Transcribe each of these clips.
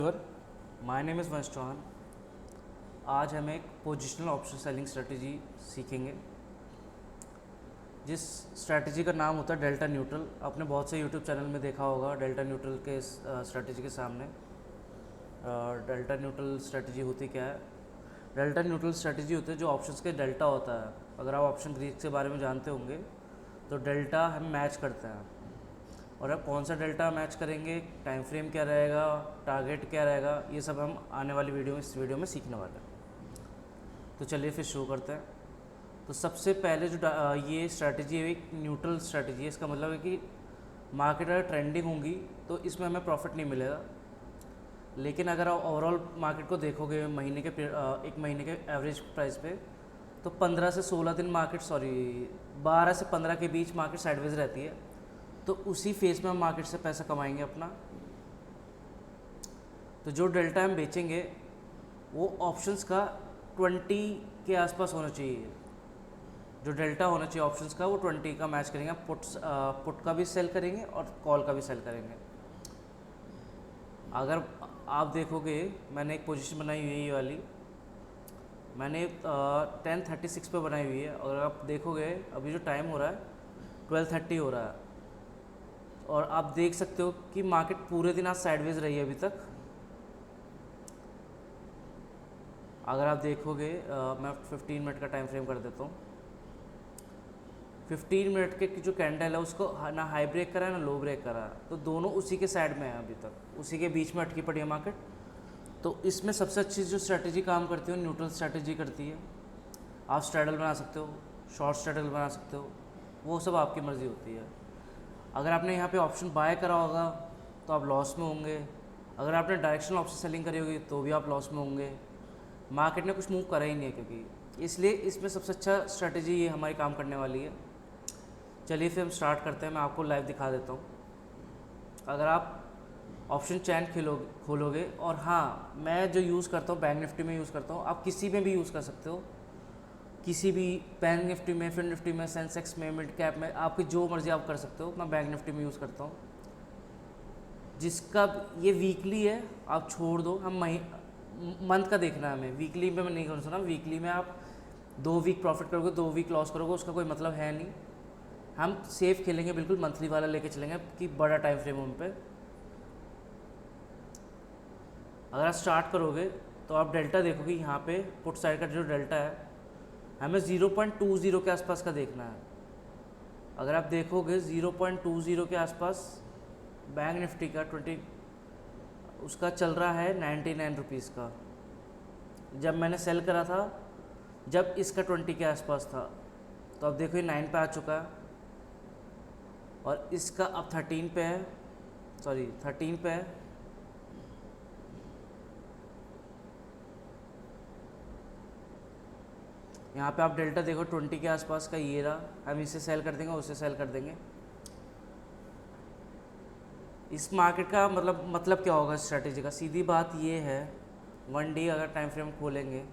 My name is वंश चौहान। आज हम एक पोजिशनल ऑप्शन सेलिंग स्ट्रेटजी सीखेंगे, जिस स्ट्रेटजी का नाम होता है डेल्टा न्यूट्रल। आपने बहुत से यूट्यूब चैनल में देखा होगा डेल्टा न्यूट्रल के स्ट्रेटजी के सामने। डेल्टा न्यूट्रल स्ट्रेटजी होती क्या है? डेल्टा न्यूट्रल स्ट्रेटजी होती है जो ऑप्शंस के डेल्टा होता है। अगर आप ऑप्शन ग्रीक के बारे में जानते होंगे तो डेल्टा हम मैच करते हैं, और अब कौन सा डेल्टा मैच करेंगे, टाइम फ्रेम क्या रहेगा, टारगेट क्या रहेगा, ये सब हम आने वाली इस वीडियो में सीखने वाले हैं। तो चलिए फिर शुरू करते हैं। तो सबसे पहले जो ये स्ट्रैटेजी है एक न्यूट्रल स्ट्रैटेजी है। इसका मतलब है कि मार्केट अगर ट्रेंडिंग होंगी तो इसमें हमें प्रॉफिट नहीं मिलेगा, लेकिन अगर आप ओवरऑल मार्केट को देखोगे एक महीने के एवरेज प्राइस पे, तो 15 से 16 दिन मार्केट 12 से 15 के बीच मार्केट साइडवेज रहती है। तो उसी फेज में हम मार्केट से पैसा कमाएंगे अपना। तो जो डेल्टा हम बेचेंगे वो ऑप्शंस का 20 के आसपास होना चाहिए। जो डेल्टा होना चाहिए ऑप्शंस का वो 20 का मैच करेंगे। पुट का भी सेल करेंगे और कॉल का भी सेल करेंगे। अगर आप देखोगे मैंने एक पोजीशन बनाई हुई है, ये वाली मैंने 10:36 पे बनाई हुई है, और आप देखोगे अभी जो टाइम हो रहा है 12:30 हो रहा है, और आप देख सकते हो कि मार्केट पूरे दिन आज साइडवेज रही है अभी तक। अगर आप देखोगे मैं 15 मिनट का टाइम फ्रेम कर देता हूँ। 15 मिनट के जो कैंडल है उसको ना हाई ब्रेक करा है ना लो ब्रेक करा है, तो दोनों उसी के साइड में है अभी तक, उसी के बीच में अटकी पड़ी है मार्केट। तो इसमें सबसे अच्छी जो स्ट्रैटेजी काम करती है न्यूट्रल स्ट्रैटेजी करती है। आप स्ट्रैडल बना सकते हो, शॉर्ट स्ट्रैडल बना सकते हो, वो सब आपकी मर्ज़ी होती है। अगर आपने यहाँ पे ऑप्शन बाय करा होगा तो आप लॉस में होंगे। अगर आपने डायरेक्शनल ऑप्शन सेलिंग करी होगी तो भी आप लॉस में होंगे। मार्केट ने कुछ मूव करा ही नहीं है क्योंकि, इसलिए इसमें सबसे अच्छा स्ट्रैटेजी ये हमारी काम करने वाली है। चलिए फिर हम स्टार्ट करते हैं। मैं आपको लाइव दिखा देता हूँ। अगर आप ऑप्शन चैन खोलोगे, और हाँ मैं जो यूज़ करता हूँ बैंक निफ्टी में यूज़ करता हूँ, आप किसी में भी यूज़ कर सकते हो, किसी भी बैंक निफ्टी में, फिन निफ्टी में, सेंसेक्स में, मिड कैप में, आपकी जो मर्ज़ी आप कर सकते हो। मैं बैंक निफ्टी में यूज़ करता हूँ। जिसका ये वीकली है आप छोड़ दो, हम मंथ का देखना है हमें, वीकली में मैं नहीं कर सकता। वीकली में आप 2 वीक प्रॉफिट करोगे, 2 वीक लॉस करोगे, उसका कोई मतलब है नहीं। हम सेफ खेलेंगे, बिल्कुल मंथली वाला लेके चलेंगे कि बड़ा टाइम फ्रेम उन पे। अगर आप स्टार्ट करोगे तो आप डेल्टा देखोगे, यहाँ पे पुट साइड का जो डेल्टा है हमें 0.20 के आसपास का देखना है। अगर आप देखोगे 0.20 के आसपास बैंक निफ्टी का 20 उसका चल रहा है 99 रुपीज़ का। जब मैंने सेल करा था जब इसका 20 के आसपास था, तो अब देखो ये 9 पे आ चुका है, और इसका अब 13 पे है, 13 पे है। यहाँ पे आप डेल्टा देखो 20 के आसपास का, ये रहा। हम इसे सेल कर देंगे, उसे सेल कर देंगे। इस मार्केट का मतलब क्या होगा स्ट्रैटेजी का? सीधी बात ये है, 1 डे अगर टाइम फ्रेम खोलेंगे,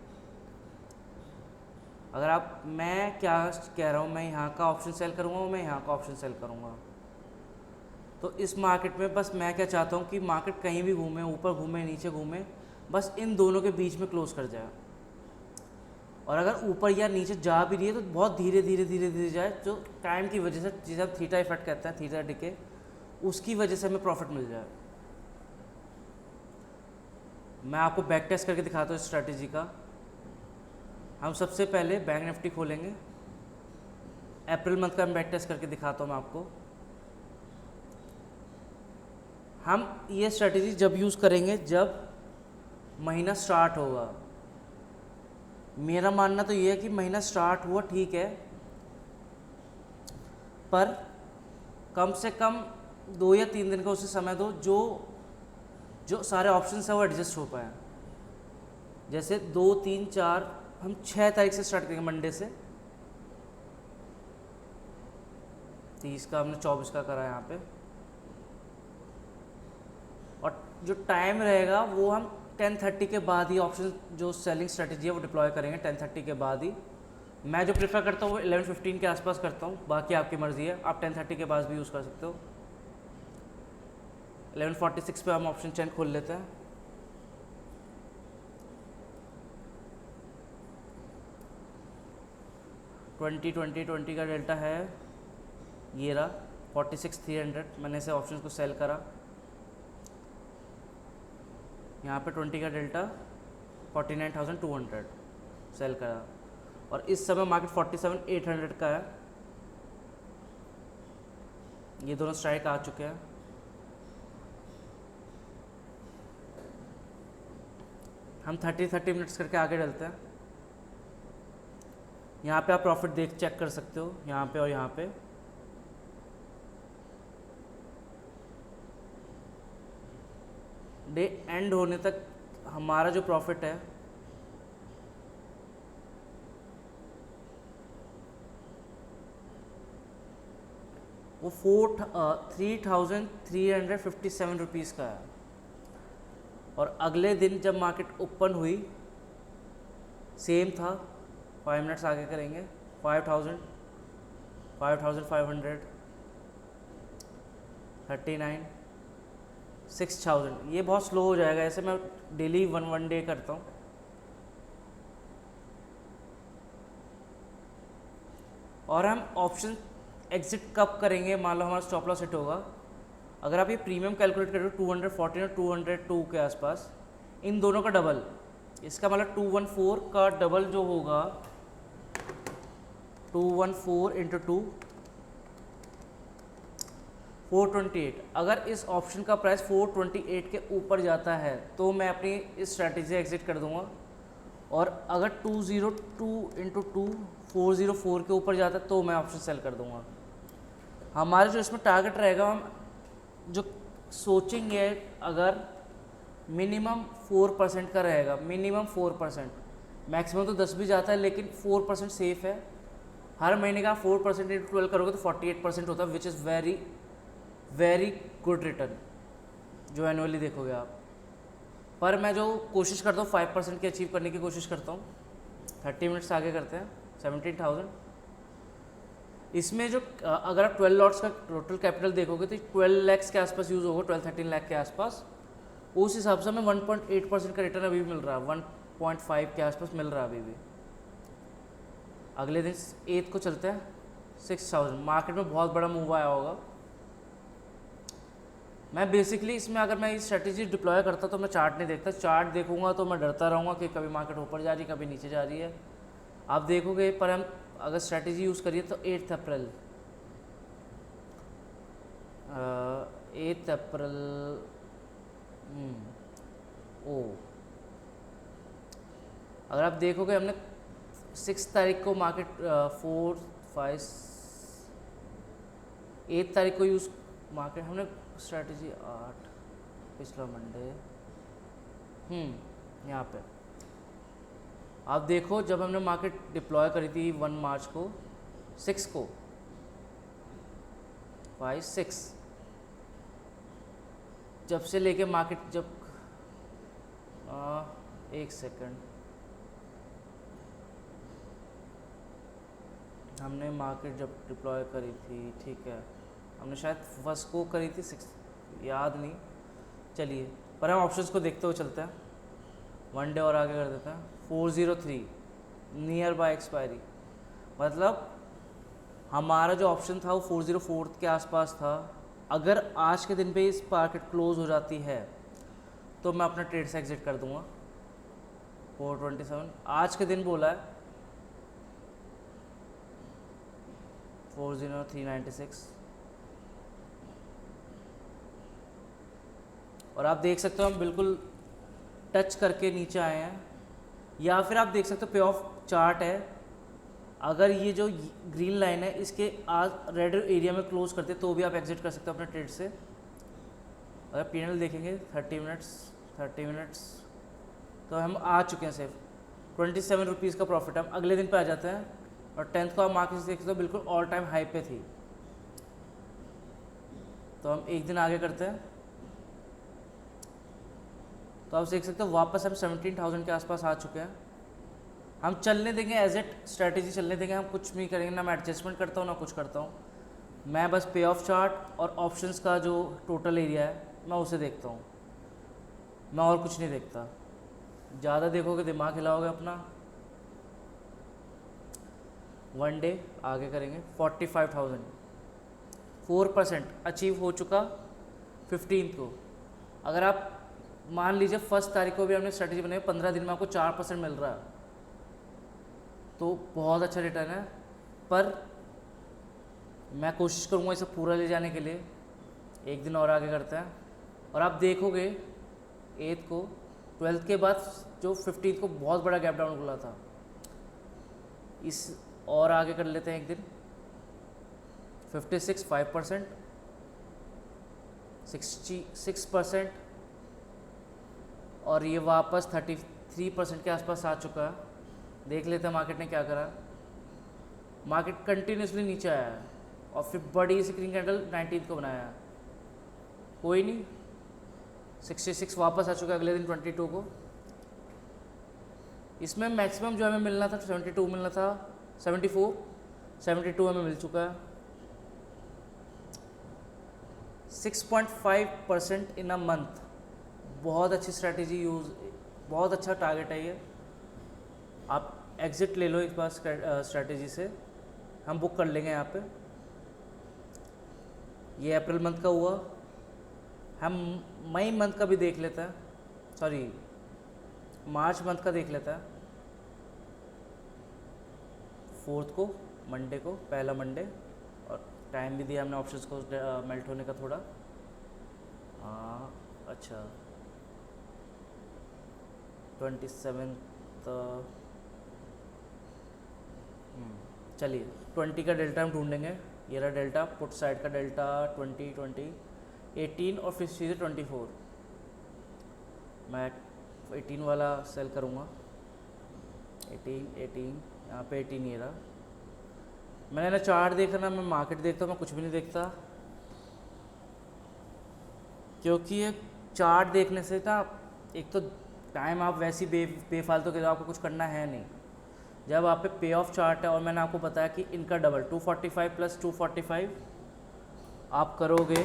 अगर आप, मैं क्या कह रहा हूँ, मैं यहाँ का ऑप्शन सेल करूँगा, मैं यहाँ का ऑप्शन सेल करूँगा। तो इस मार्केट में बस मैं क्या चाहता हूँ कि मार्केट कहीं भी घूमे, ऊपर घूमे, नीचे घूमे, बस इन दोनों के बीच में क्लोज कर जाए। और अगर ऊपर या नीचे जा भी रही है तो बहुत धीरे धीरे जाए, जो टाइम की वजह से, जिसे हम थीटा इफेक्ट कहते हैं, थीटा डिके, उसकी वजह से हमें प्रॉफिट मिल जाए। मैं आपको बैक टेस्ट करके दिखाता हूँ इस स्ट्रैटेजी का। हम सबसे पहले बैंक निफ्टी खोलेंगे, अप्रैल मंथ का मैं बैक टेस्ट करके दिखाता हूँ मैं आपको। हम ये स्ट्रैटेजी जब यूज़ करेंगे जब महीना स्टार्ट होगा। मेरा मानना तो ये है कि महीना स्टार्ट हुआ ठीक है, पर कम से कम 2 या 3 दिन का उसे समय दो जो सारे ऑप्शंस हैं वो एडजस्ट हो पाए। जैसे 2, 3, 4, हम 6 तारीख से स्टार्ट करेंगे, मंडे से। 30 का हमने 24 का करा यहाँ पे, और जो टाइम रहेगा वो हम 10:30 के बाद ही ऑप्शन, जो सेलिंग स्ट्रेटजी है वो डिप्लॉय करेंगे 10:30 के बाद ही। मैं जो प्रेफर करता हूँ वो 11:15 के आसपास करता हूँ, बाकी आपकी मर्ज़ी है, आप 10:30 के बाद भी यूज़ कर सकते हो। 11:46 पे हम ऑप्शन चेन खोल लेते हैं। 20 का डेल्टा है ये रहा 46,300, मैंने इसे ऑप्शन को सेल करा। यहाँ पे 20 का डेल्टा 49,200 सेल करा, और इस समय मार्केट 47,800 का है। ये दोनों स्ट्राइक आ चुके हैं। हम 30 मिनट्स करके आगे डलते हैं। यहाँ पे आप प्रॉफिट चेक कर सकते हो, यहाँ पे और यहाँ पे। डे एंड होने तक हमारा जो प्रॉफिट है वो 3,357 रुपीज़ का है। और अगले दिन जब मार्केट ओपन हुई सेम था। 5 मिनट्स आगे करेंगे। 5,000, 5,500, 39, 6,000। ये बहुत स्लो हो जाएगा, ऐसे मैं डेली वन डे करता हूँ। और हम ऑप्शन एग्जिट कब करेंगे, मान लो हमारा स्टॉप लॉस हिट होगा। अगर आप ये प्रीमियम कैलकुलेट करो 214 और 202 के आसपास, इन दोनों का डबल, इसका मतलब 214 का डबल जो होगा 214 इंटू 2 428। अगर इस ऑप्शन का प्राइस 428 के ऊपर जाता है तो मैं अपनी इस स्ट्रैटेजी एग्जिट कर दूंगा। और अगर 202 इंटू 2 404 के ऊपर जाता है तो मैं ऑप्शन सेल कर दूंगा। हमारे जो इसमें टारगेट रहेगा, हम जो सोचेंगे अगर मिनिमम 4% का रहेगा, मिनिमम 4%, मैक्सिमम तो 10 भी जाता है, लेकिन 4% सेफ है। हर महीने का 4% इंटू 12 करोगे तो 48% होता है, which is very very good return जो एनुअली देखोगे आप। पर मैं जो कोशिश करता हूँ 5% की अचीव करने की कोशिश करता हूँ। 30 मिनट्स आगे करते हैं। 17,000 इसमें जो अगर आप 12 लॉट्स का टोटल कैपिटल देखोगे तो 12 लाख के आसपास यूज़ होगा, 12-13 लाख के आसपास। उस हिसाब से हमें 1.8% का रिटर्न अभी भी मिल रहा है, 1.5 के आसपास मिल रहा है अभी भी। अगले दिन 8 को चलते हैं। 6,000 मार्केट में बहुत बड़ा मूव आया होगा। मैं बेसिकली इसमें अगर मैं ये स्ट्रेटेजी डिप्लॉय करता तो मैं चार्ट नहीं देखता। चार्ट देखूंगा तो मैं डरता रहूँगा कि कभी मार्केट ऊपर जा रही है, कभी नीचे जा रही है। आप देखोगे, पर हम अगर स्ट्रेटेजी यूज़ करिए तो 8 अप्रैल 8 अप्रैल अगर आप देखोगे हमने 6 तारीख को मार्केट 4, 5, 8 तारीख को यूज़ मार्केट हमने स्ट्रेटेजी 8 पिछला मंडे यहाँ पे आप देखो, जब हमने मार्केट डिप्लॉय करी थी 1 मार्च को 6 को 5, 6, जब से लेके मार्केट जब एक सेकंड, हमने मार्केट जब डिप्लॉय करी थी, ठीक है, हमने शायद फर्स्ट को करी थी 6, याद नहीं, चलिए, पर हम ऑप्शंस को देखते हुए चलते हैं। 1 डे और आगे कर देते हैं। 403 नियर बाय एक्सपायरी, मतलब हमारा जो ऑप्शन था वो 404 के आसपास था। अगर आज के दिन पे इस मार्केट क्लोज हो जाती है तो मैं अपना ट्रेड से एग्जिट कर दूंगा। 427 आज के दिन बोला है। 40396 और आप देख सकते हो हम बिल्कुल टच करके नीचे आए हैं। या फिर आप देख सकते हो पे ऑफ चार्ट है, अगर ये जो ग्रीन लाइन है इसके आज रेड एरिया में क्लोज करते तो भी आप एग्जिट कर सकते हो अपने ट्रेड से। अगर पीएनएल देखेंगे 30 मिनट्स तो हम आ चुके हैं सिर्फ 27 रुपीज़ का प्रॉफिट। हम अगले दिन पे आ जाते हैं और 10th को आप मार्केट देख सकते हो बिल्कुल ऑल टाइम हाई पे थी। तो हम एक दिन आगे करते हैं तो आप देख सकते हो वापस हम 17,000 के आसपास आ चुके हैं। हम चलने देंगे एज एट स्ट्रैटेजी चलने देंगे, हम कुछ नहीं करेंगे, ना मैं एडजस्टमेंट करता हूँ ना कुछ करता हूँ। मैं बस पे ऑफ चार्ट और ऑप्शंस का जो टोटल एरिया है मैं उसे देखता हूँ, मैं और कुछ नहीं देखता। ज़्यादा देखोगे दिमाग हिलाओगे अपना। 1 डे आगे करेंगे 45,000, 4% अचीव हो चुका 15th को। अगर आप मान लीजिए 1 तारीख को भी हमने स्ट्रेटजी बनाई, 15 दिन में आपको 4% मिल रहा है, तो बहुत अच्छा रिटर्न है। पर मैं कोशिश करूँगा इसे पूरा ले जाने के लिए, एक दिन और आगे करते हैं। और आप देखोगे 8th को, 12th के बाद जो 15th को बहुत बड़ा गैप डाउन खुला था, इस और आगे कर लेते हैं एक दिन 56, 5%, 66%, और ये वापस 33% के आसपास आ चुका है। देख लेते हैं मार्केट ने क्या करा। मार्केट कंटिन्यूसली नीचे आया है और फिर बड़ी सी ग्रीन कैंडल 19th को बनाया है, कोई नहीं, 66 वापस आ चुका है अगले दिन 22 को। इसमें मैक्सिमम जो हमें मिलना था 72 मिलना था, 74, 72 हमें मिल चुका है। 6.5% इन अ मंथ, बहुत अच्छी स्ट्रैटेजी यूज़, बहुत अच्छा टारगेट है ये। आप एग्ज़िट ले लो इस बार स्ट्रैटेजी से, हम बुक कर लेंगे यहाँ पे। ये अप्रैल मंथ का हुआ, हम मई मंथ का भी देख लेते हैं, सॉरी मार्च मंथ का देख लेता है। 4th को मंडे को, पहला मंडे, और टाइम भी दिया हमने ऑप्शंस को मेल्ट होने का थोड़ा। अच्छा 27, चलिए 20 का डेल्टा हम ढूंढेंगे। ये रहा डेल्टा, पुट साइड का डेल्टा 20, 20, 18 और फिर सीधे 24। मैं 18 वाला सेल करूँगा, 18 यहाँ पे 18 ये रहा। मैंने ना चार्ट देखा ना मैं मार्केट देखता हूँ, मैं कुछ भी नहीं देखता, क्योंकि ये चार्ट देखने से ना एक तो टाइम आप वैसी बेफालतू के, आपको कुछ करना है नहीं। जब आप पे पे ऑफ चार्ट है और मैंने आपको बताया कि इनका डबल 245 प्लस 245 आप करोगे,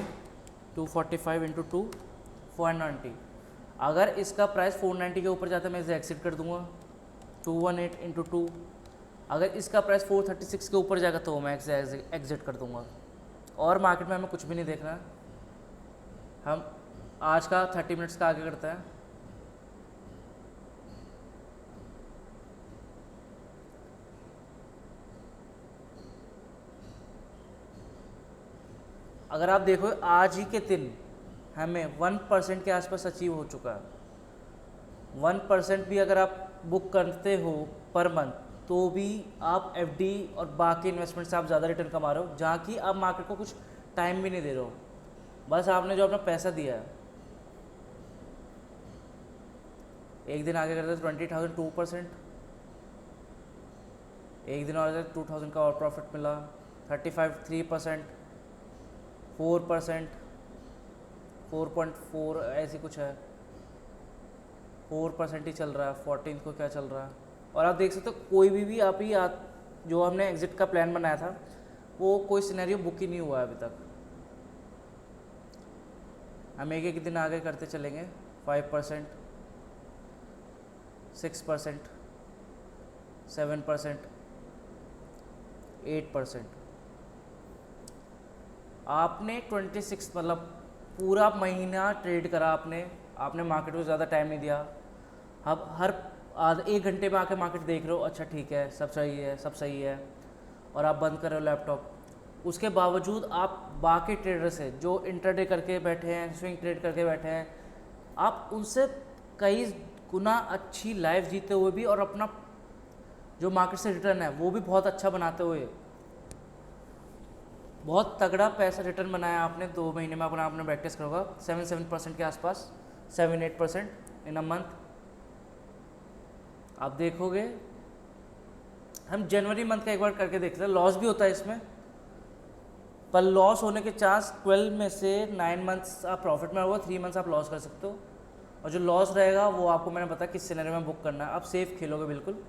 245 इंटू 2 490। अगर इसका प्राइस 490 के ऊपर जाता है मैं इसे एक्सिट कर दूंगा, 218 इंटू 2। अगर इसका प्राइस 436 के ऊपर जाएगा तो मैं एग्जिट कर दूंगा। और मार्केट में हमें कुछ भी नहीं देखना, हम आज का 30 मिनट्स का आगे करते हैं। अगर आप देखो आज ही के दिन हमें 1% के आसपास अचीव हो चुका है। 1% भी अगर आप बुक करते हो पर मंथ, तो भी आप एफडी और बाकी इन्वेस्टमेंट से आप ज़्यादा रिटर्न कमा रहे हो, जहाँ की आप मार्केट को कुछ टाइम भी नहीं दे रहे हो, बस आपने जो अपना पैसा दिया है। एक दिन आगे करते 20,000 2%, एक दिन और 2,000 का और प्रॉफिट मिला, 35 3%, 4%, 4.4 ऐसी कुछ है, 4% ही चल रहा है। 14th को क्या चल रहा है, और आप देख सकते हो कोई भी आप ही जो हमने एग्जिट का प्लान बनाया था वो कोई सिनेरियो बुक ही नहीं हुआ है अभी तक। हम एक एक दिन आगे करते चलेंगे। 5%, 6%, 7%, 8%। आपने 26 मतलब पूरा महीना ट्रेड करा, आपने मार्केट को ज़्यादा टाइम नहीं दिया। अब हर आधे 1 घंटे में आके मार्केट देख रहे हो, अच्छा ठीक है सब सही है, सब सही है, और आप बंद कर रहे हो लैपटॉप। उसके बावजूद आप बाकी ट्रेडर से जो इंट्राडे करके बैठे हैं, स्विंग ट्रेड करके बैठे हैं, आप उनसे कई गुना अच्छी लाइफ जीते हुए भी और अपना जो मार्केट से रिटर्न है वो भी बहुत अच्छा बनाते हुए बहुत तगड़ा पैसा रिटर्न बनाया आपने 2 महीने में। अपना आपने प्रैक्टिस करोगा 7% के आसपास, 7-8% इन अ मंथ। आप देखोगे हम जनवरी मंथ का एक बार करके देखते हैं, लॉस भी होता है इसमें, पर लॉस होने के चांस 12 में से 9 मंथ्स आप प्रॉफिट में होगा, 3 मंथ्स आप लॉस कर सकते हो। और जो लॉस रहेगा वो आपको मैंने बताया किस सिनेरियो में बुक करना है, आप सेफ खेलोगे बिल्कुल।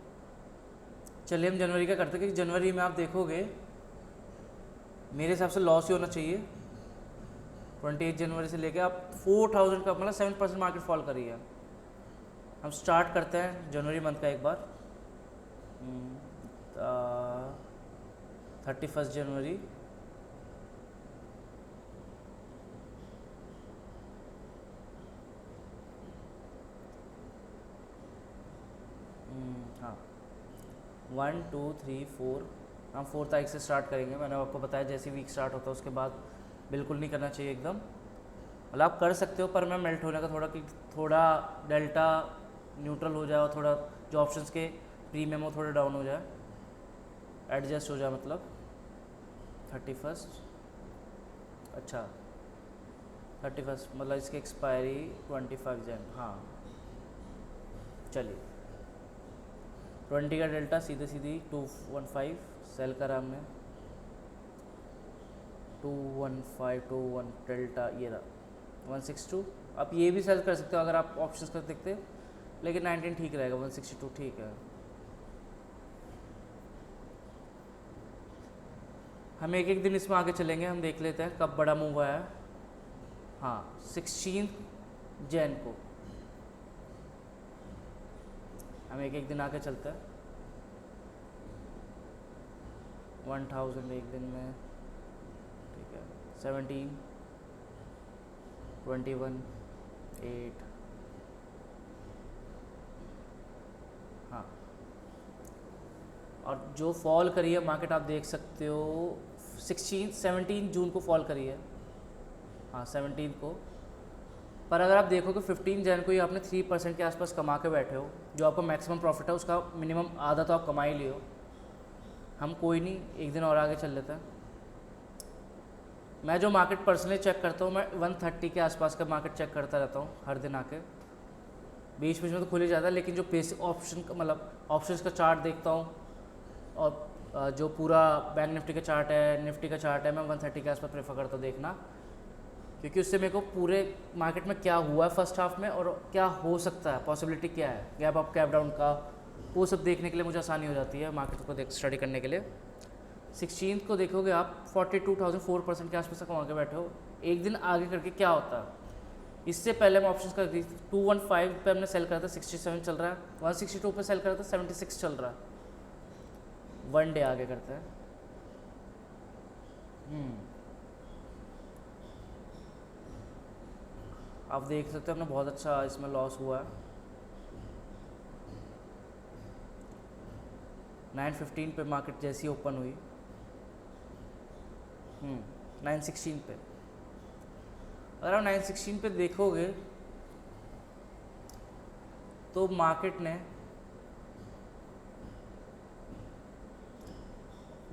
चलिए हम जनवरी का करते हैं, क्योंकि जनवरी में आप देखोगे मेरे हिसाब से लॉस ही होना चाहिए। 28 जनवरी से लेके आप 4,000 का मतलब 7% मार्केट फॉल करी है। हम स्टार्ट करते हैं जनवरी मंथ का एक बार। 31 जनवरी। हाँ, 1 2 3 4, हम 4 तारीख से स्टार्ट करेंगे। मैंने आपको बताया जैसे वीक स्टार्ट होता है उसके बाद बिल्कुल नहीं करना चाहिए एकदम। मतलब आप कर सकते हो पर मैं मेल्ट होने का थोड़ा डेल्टा न्यूट्रल हो जाए और थोड़ा जो ऑप्शंस के प्रीमियम हो थोड़ा डाउन हो जाए, एडजस्ट हो जाए मतलब। 31, अच्छा 31 मतलब इसकी एक्सपायरी 25 जन। हाँ चलिए, 20 का डेल्टा सीधे सीधी 215 सेल करा हमने। 215 डेल्टा ये रहा 162। आप ये भी सेल कर सकते हो अगर आप ऑप्शंस कर देखते हो, लेकिन 19 ठीक रहेगा, 162 ठीक है। हम एक एक दिन इसमें आगे चलेंगे, हम देख लेते हैं कब बड़ा मूव आया। हाँ 16 जैन को हम एक एक दिन आगे चलते हैं। 1000 एक दिन में, ठीक है। 17, 21, 8, हाँ। और जो फॉल करी है मार्केट आप देख सकते हो 17 जून को फॉल करी है, हाँ 17 को। पर अगर आप देखो कि 15 जन को ही आपने 3% के आसपास कमा के बैठे हो, जो आपका मैक्सिमम प्रॉफिट है उसका मिनिमम आधा तो आप कमा ही लियो। हम कोई नहीं, एक दिन और आगे चल लेते हैं। मैं जो मार्केट पर्सनली चेक करता हूँ, मैं 130 के आसपास का मार्केट चेक करता रहता हूँ हर दिन आके। बीच बीच में तो खुल ही जाता है, लेकिन जो बेसिक ऑप्शन का मतलब ऑप्शंस का चार्ट देखता हूँ और जो पूरा बैंक निफ्टी का चार्ट है, निफ्टी का चार्ट है, मैं 130 के आसपास प्रेफर करता हूँ देखना, क्योंकि उससे मेरे को पूरे मार्केट में क्या हुआ है फर्स्ट हाफ में और क्या हो सकता है, पॉसिबिलिटी क्या है, गैप अप गैप डाउन का, वो सब देखने के लिए मुझे आसानी हो जाती है मार्केट को स्टडी करने के लिए। 16 को देखोगे आप 42,004% के आसपास कमा के बैठे हो। एक दिन आगे करके क्या होता है, इससे पहले मैं ऑप्शंस कर दी 215 पे हमने सेल करा था, 67 चल रहा है। 162 पे सेल करा था, 76 चल रहा है। वन डे आगे करते हैं। आप देख सकते हो अपना बहुत अच्छा इसमें लॉस हुआ है। 915 पे मार्केट जैसी ओपन हुई, 916 पे। अगर आप 916 पे देखोगे तो मार्केट ने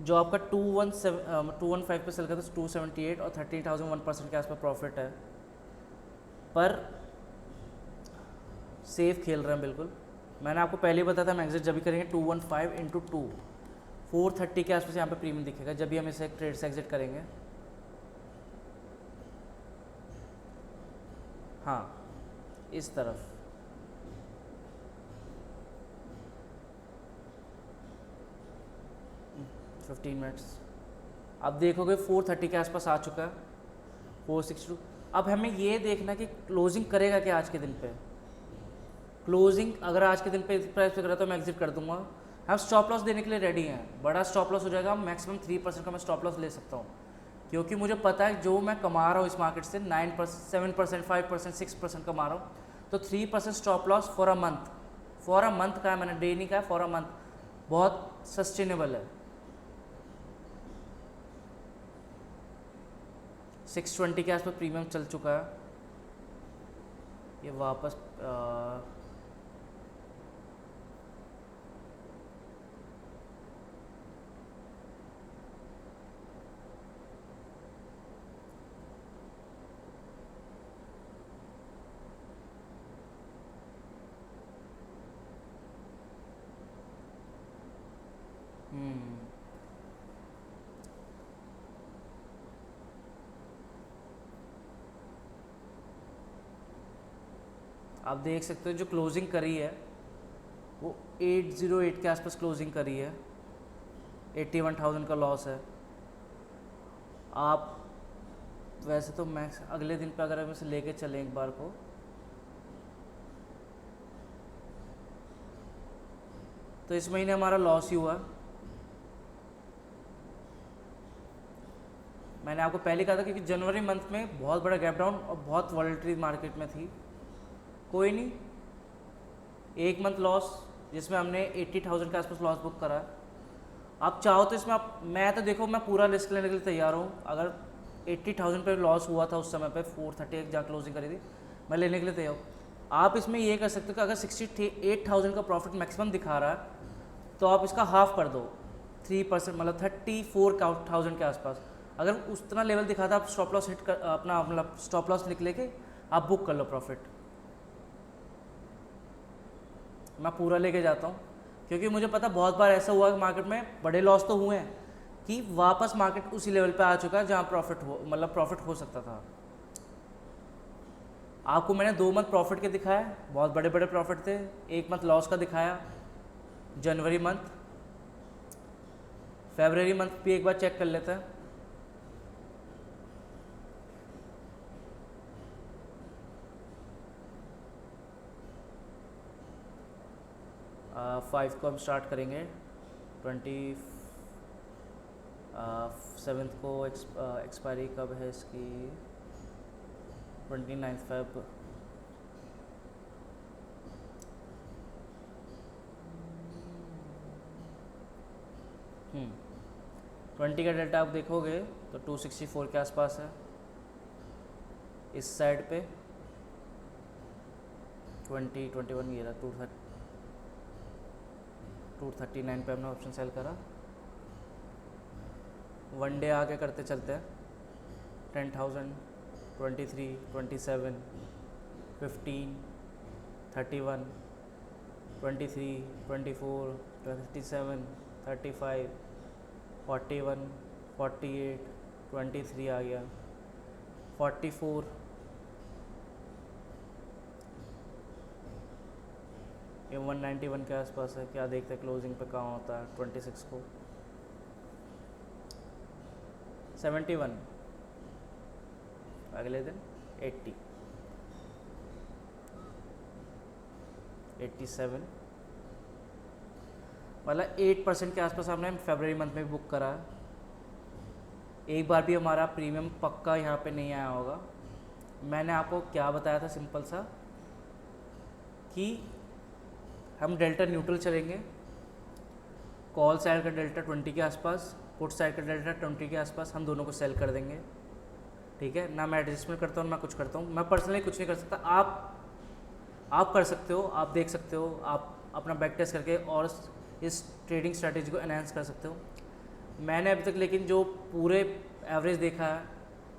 जो आपका 215 पे सेल करता है 278 और 30,001% के आसपास प्रॉफिट है, पर सेफ खेल रहे हैं बिल्कुल। मैंने आपको पहले ही बताया था हम एग्जिट जब भी करेंगे 215 इंटू 2, 430 के आसपास यहाँ पे प्रीमियम दिखेगा जब भी हम इसे ट्रेड से एग्जिट करेंगे। हाँ इस तरफ 15 मिनट्स आप देखोगे 430 के आसपास आ चुका है, 462। अब हमें ये देखना कि क्लोजिंग करेगा क्या आज के दिन पे। क्लोजिंग अगर आज के दिन पे इस प्राइस पे करा तो मैं एग्जिट कर दूंगा। हम स्टॉप लॉस देने के लिए रेडी हैं, बड़ा स्टॉप लॉस हो जाएगा, मैक्सिमम 3% का मैं स्टॉप लॉस ले सकता हूँ, क्योंकि मुझे पता है जो मैं कमा रहा हूँ इस मार्केट से 9%, 7%, 5%, 6% कमा रहा हूँ, तो 3% stop loss for a month का है, मैंने डे नहीं कहा, फॉर अ मंथ, बहुत सस्टेनेबल है। 620 के आसपास प्रीमियम चल चुका है, ये वापस आप देख सकते हो जो क्लोजिंग करी है वो 808 के आसपास क्लोजिंग करी है, 81,000 का लॉस है। आप वैसे तो मैक्स अगले दिन पे अगर हम इसे लेके चलें एक बार को, तो इस महीने हमारा लॉस ही हुआ, मैंने आपको पहले कहा था क्योंकि जनवरी मंथ में बहुत बड़ा गैप डाउन और बहुत वॉलेटिलिटी मार्केट में थी। कोई नहीं, एक मंथ लॉस जिसमें हमने 80,000 के आसपास लॉस बुक करा। आप चाहो तो इसमें मैं तो देखो मैं पूरा रिस्क लेने के लिए तैयार हूँ। अगर 80,000 पे लॉस हुआ था उस समय पे 430 जहाँ क्लोजिंग करी थी, मैं लेने के लिए तैयार हूँ। आप इसमें ये कर सकते हो कि अगर 68,000 का प्रॉफिट मैक्सिमम दिखा रहा है तो आप इसका हाफ कर दो, 3%, मतलब 34,000 के आसपास। अगर उतना लेवल दिखाता आप स्टॉप लॉस हिट कर अपना मतलब स्टॉप लॉस लिख लेके आप बुक कर लो प्रॉफिट। मैं पूरा लेके जाता हूँ क्योंकि मुझे पता बहुत बार ऐसा हुआ कि मार्केट में बड़े लॉस तो हुए हैं कि वापस मार्केट उसी लेवल पे आ चुका है जहाँ प्रॉफिट हो सकता था। आपको मैंने 2 मंथ प्रॉफिट के दिखाया, बहुत बड़े बड़े प्रॉफिट थे। 1 मंथ लॉस का दिखाया, जनवरी मंथ। फरवरी मंथ भी एक बार चेक कर लेते हैं। फाइव को हम स्टार्ट करेंगे, 27 को एक्सपायरी कब है इसकी, 29 फेब। हम्म 20 का डेल्टा आप देखोगे तो 264 के आसपास है। इस साइड पे 21 ये रहा, 239 पे हमने ऑप्शन सेल करा। वन डे आगे करते चलते हैं, 10,000, 23, 27, 15, 31, 23, 24, 27, 35, 41, 48, 23 आ गया, 44, ये 191 के आसपास है। क्या देखते हैं क्लोजिंग पे कहाँ होता है, 26 को 71, अगले दिन 80, 87, मतलब 8% के आसपास हमने फरवरी मंथ में बुक करा है। एक बार भी हमारा प्रीमियम पक्का यहाँ पे नहीं आया होगा। मैंने आपको क्या बताया था, सिंपल सा, कि हम डेल्टा न्यूट्रल चलेंगे। कॉल साइड का डेल्टा 20 के आसपास, पुट साइड का डेल्टा 20 के आसपास, हम दोनों को सेल कर देंगे। ठीक है ना, मैं एडजस्टमेंट करता हूँ ना कुछ करता हूँ, मैं पर्सनली कुछ नहीं कर सकता। आप कर सकते हो, आप देख सकते हो, आप अपना बैक टेस्ट करके और इस ट्रेडिंग स्ट्रैटेजी को एनहांस कर सकते हो। मैंने अभी तक लेकिन जो पूरे एवरेज देखा है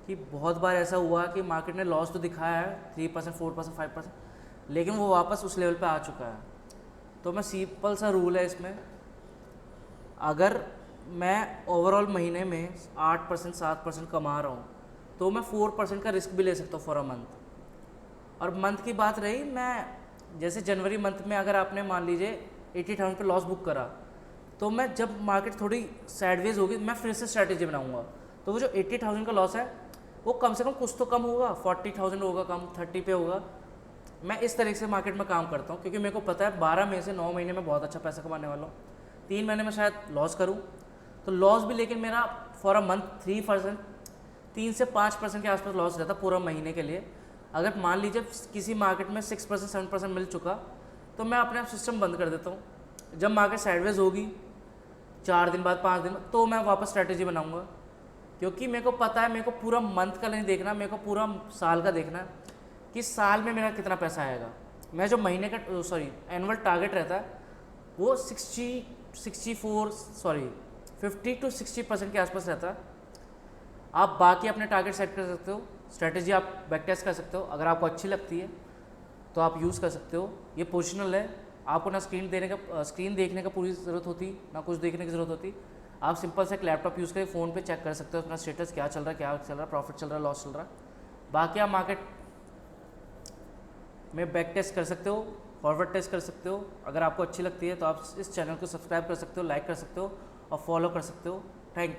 कि बहुत बार ऐसा हुआ कि मार्केट ने लॉस तो दिखाया है 3%, 4%, 5%, लेकिन वो वापस उस लेवल पे आ चुका है। तो मैं सिंपल सा रूल है इसमें, अगर मैं ओवरऑल महीने में 8%, 7% कमा रहा हूँ तो मैं 4% का रिस्क भी ले सकता हूँ फॉर अ मंथ। और मंथ की बात रही, मैं जैसे जनवरी मंथ में अगर आपने मान लीजिए 80,000 पे लॉस बुक करा, तो मैं जब मार्केट थोड़ी साइडवेज होगी मैं फिर से स्ट्रैटेजी बनाऊंगा। तो वो जो 80,000 का लॉस है वो कम से कम कुछ तो कम होगा, 40,000 होगा कम, 30 पे होगा। मैं इस तरीके से मार्केट में काम करता हूँ क्योंकि मेरे को पता है 12 में से 9 महीने में बहुत अच्छा पैसा कमाने वाला हूँ। 3 महीने में शायद लॉस करूँ तो लॉस भी, लेकिन मेरा फॉर अ मंथ 3%, 3 से 5% के आसपास लॉस रहता पूरा महीने के लिए। अगर मान लीजिए किसी मार्केट में 6%, 7% मिल चुका तो मैं अपने आप सिस्टम बंद कर देता हूँ। जब मार्केट साइडवेज होगी 4 दिन बाद, 5 दिन बाद, तो मैं वापस स्ट्रैटेजी बनाऊँगा, क्योंकि मेरे को पता है मेरे को पूरा मंथ का नहीं देखना, मेरे को पूरा साल का देखना है कि साल में मेरा कितना पैसा आएगा। मैं जो महीने का एनुअल टारगेट रहता है वो 50 to 60% के आसपास रहता है। आप बाकी अपने टारगेट सेट कर सकते हो, स्ट्रैटेजी आप बैक टेस्ट कर सकते हो, अगर आपको अच्छी लगती है तो आप यूज़ कर सकते हो। ये पोजिशनल है, आपको ना स्क्रीन देखने का पूरी ज़रूरत होती, ना कुछ देखने की ज़रूरत होती। आप सिंपल से एक लैपटॉप यूज़ करके फ़ोन पे चेक कर सकते हो अपना स्टेटस, क्या चल रहा है, प्रॉफिट चल रहा है, लॉस चल रहा है। बाकी आप मार्केट में बैक टेस्ट कर सकते हो, फॉरवर्ड टेस्ट कर सकते हो। अगर आपको अच्छी लगती है तो आप इस चैनल को सब्सक्राइब कर सकते हो, लाइक कर सकते हो और फॉलो कर सकते हो। Thank you.